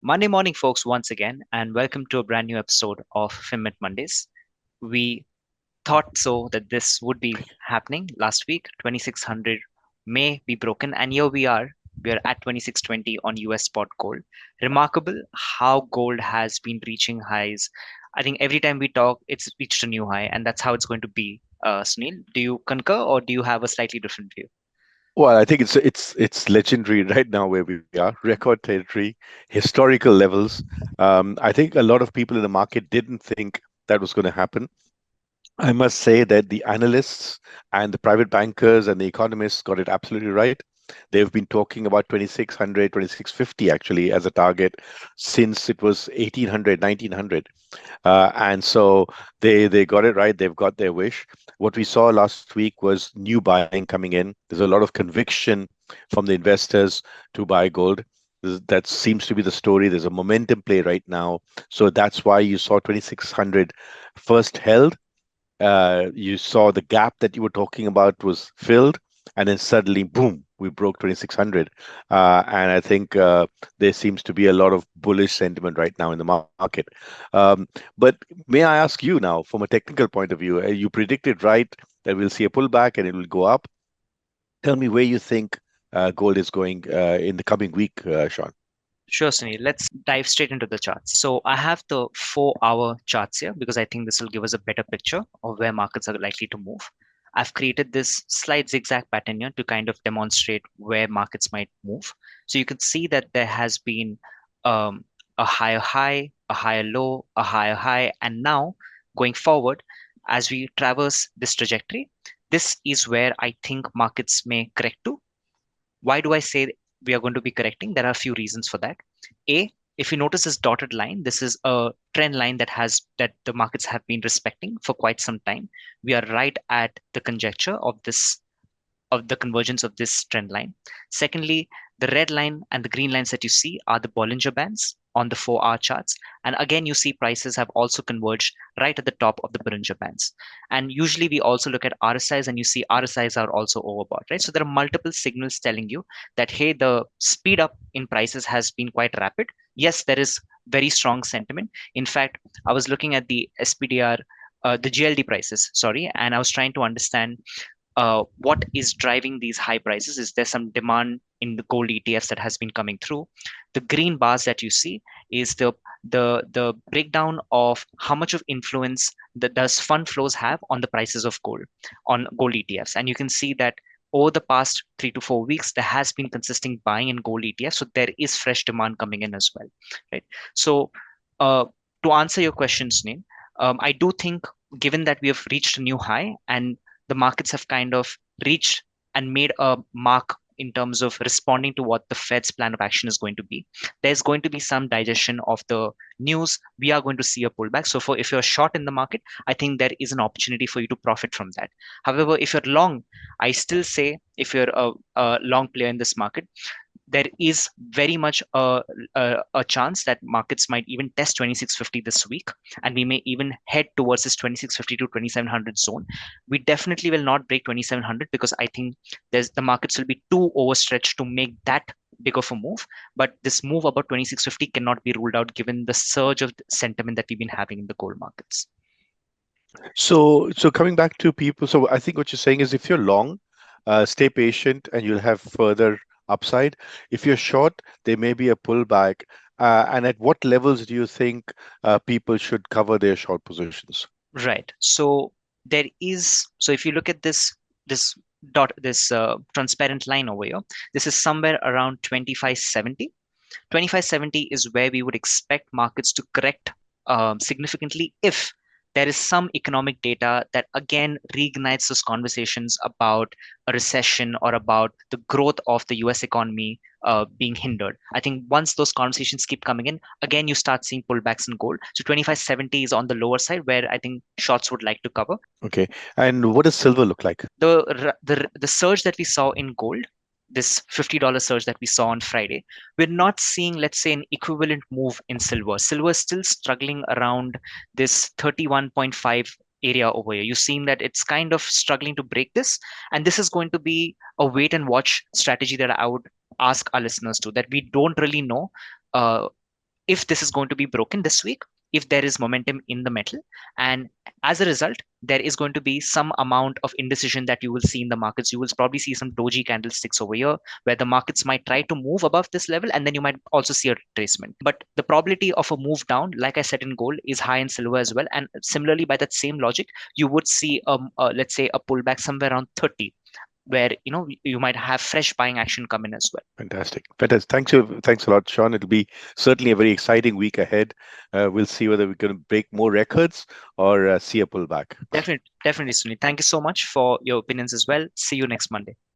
Monday morning, folks, once again, and welcome to a brand new episode of FINMET Mondays. We thought so that this would be happening last week. 2600 may be broken, and here we are. We are at 2620 on US spot gold. Remarkable how gold has been reaching highs. I think every time we talk, it's reached a new high, and that's how it's going to be. Sunil, do you concur or do you have a slightly different view? Well, I think it's legendary right now where we are, record territory, historical levels. I think a lot of people in the market didn't think that was going to happen. I must say that the analysts and the private bankers and the economists got it absolutely right. They've been talking about 2600, 2650 actually as a target since it was 1800, 1900. And so they got it right. They've got their wish. What we saw last week was new buying coming in. There's a lot of conviction from the investors to buy gold. That seems to be the story. There's a momentum play right now. So that's why you saw 2600 first held. You saw the gap that you were talking about was filled, and then suddenly, boom, we broke 2600. And I think there seems to be a lot of bullish sentiment right now in the market. Um, but may I ask you now, from a technical point of view, you predicted right that we'll see a pullback and it will go up. Tell me where you think gold is going in the coming week, Sean. Sure, Sunil. Let's dive straight into the charts. So I have the 4-hour charts here because I think this will give us a better picture of where markets are likely to move. I've created this slight zigzag pattern here to kind of demonstrate where markets might move. So you can see that there has been um, a higher high, a higher low, a higher high, and now going forward, as we traverse this trajectory, this is where I think markets may correct to. Why do I say we are going to be correcting? There are a few reasons for that. A, if you notice this dotted line, this is a trend line that the markets have been respecting for quite some time. We are right at the conjecture of the convergence of this trend line. Secondly, the red line and the green lines that you see are the Bollinger Bands on the 4-hour charts. And again, you see prices have also converged right at the top of the Bollinger Bands. And usually we also look at RSIs and you see RSIs are also overbought, right? So there are multiple signals telling you that, hey, the speed up in prices has been quite rapid. Yes, there is very strong sentiment. In fact, I was looking at the SPDR, the GLD prices, sorry, and I was trying to understand what is driving these high prices. Is there some demand in the gold ETFs that has been coming through? The green bars that you see is the breakdown of how much of influence that does fund flows have on the prices of gold on gold ETFs. And you can see that over the past 3 to 4 weeks, there has been consistent buying in gold ETFs. So there is fresh demand coming in as well, right? So uh, to answer your question, Sunil, I do think given that we have reached a new high and the markets have kind of reached and made a mark in terms of responding to what the Fed's plan of action is going to be. There's going to be some digestion of the news. We are going to see a pullback. So, for if you're short in the market, I think there is an opportunity for you to profit from that. However, if you're long, I still say if you're a long player in this market, there is very much a chance that markets might even test 2650 this week, and we may even head towards this 2650 to 2700 zone. We definitely will not break 2700 because I think the markets will be too overstretched to make that big of a move. But this move about 2650 cannot be ruled out given the surge of sentiment that we've been having in the gold markets. So coming back to people, so I think what you're saying is if you're long, stay patient and you'll have further upside. If you're short, there may be a pullback. And at what levels do you think people should cover their short positions? Right. So there is, so if you look at this this transparent line over here, this is somewhere around 2570. 2570 is where we would expect markets to correct significantly if there is some economic data that again reignites those conversations about a recession or about the growth of the US economy being hindered. I think once those conversations keep coming in, again, you start seeing pullbacks in gold. So 2570 is on the lower side where I think shorts would like to cover. Okay. And what does silver look like? The surge that we saw in gold, this $50 surge that we saw on Friday, we're not seeing, let's say, an equivalent move in silver. Silver is still struggling around this 31.5 area over here. You're seeing that it's kind of struggling to break this, and this is going to be a wait and watch strategy that I would ask our listeners to, that we don't really know. Uh, if this is going to be broken this week, if there is momentum in the metal, and as a result, there is going to be some amount of indecision that you will see in the markets. You will probably see some doji candlesticks over here where the markets might try to move above this level, and then you might also see a retracement. But the probability of a move down, like I said in gold, is high in silver as well. And similarly, by that same logic, you would see let's say a pullback somewhere around 30, where you might have fresh buying action come in as well. Fantastic. Fantastic. Thanks you. Thanks a lot, Sean. It'll be certainly a very exciting week ahead. We'll see whether we can break more records or see a pullback. Definitely, definitely, Sunil. Thank you so much for your opinions as well. See you next Monday.